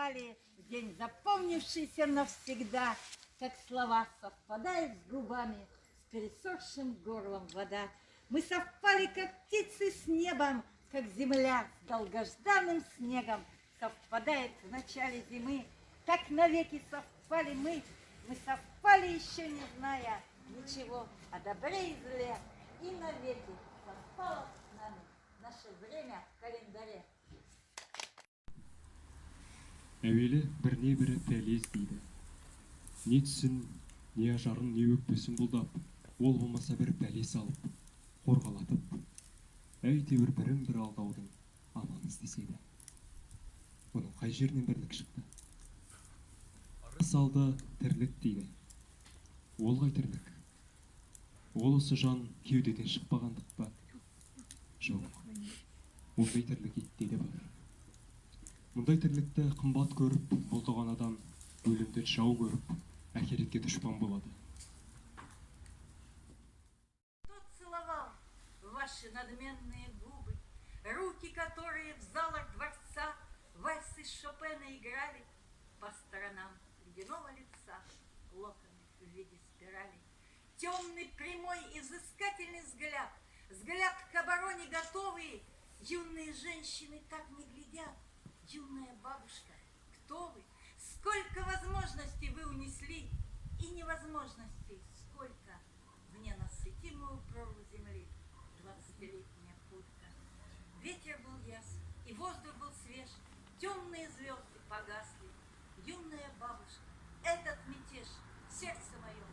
совпали в день, запомнившийся навсегда, как слова совпадают с губами, с пересохшим горлом вода. Мы совпали, как птицы с небом, как земля с долгожданным снегом совпадает в начале зимы. Так навеки совпали мы совпали, еще не зная ничего о добре и зле, и навеки совпало с нами наше время в календаре. Әуелі біріне-бірі пәлез дейді. Не түсін, не ажарын, не өкпесін бұлдап, ол болмаса бір пәле салып, қорғалатып, әйтеуір бірін-бірі алдаудың аман іздеседі. Бұның қай жерінен бірлік шықты? Ырыс алды тірлік дейді. Ол қай тірлік? Ол осы жан кеудеден шықпағандық па? Жоқ, ондай тірлік итте де бар. Мұндай тірлікті қымбат көріп, бұлдаған адам өлімді жау көріп, әхиретке дұшпан болады. Кто целовал ваши надменные губы, руки, которые в залах дворца вальсы Шопена играли, по сторонам ледяного лица локоны в виде спирали, темный, прямой, изыскательный взгляд, взгляд к обороне готовые, юные женщины так не глядят. Юная бабушка, кто вы? Сколько возможностей вы унесли, и невозможностей сколько в ненасытимую прорву земли 20-летняя путка. Ветер был ясен, и воздух был свеж, темные звезды погасли. Юная бабушка, этот мятеж, сердце мое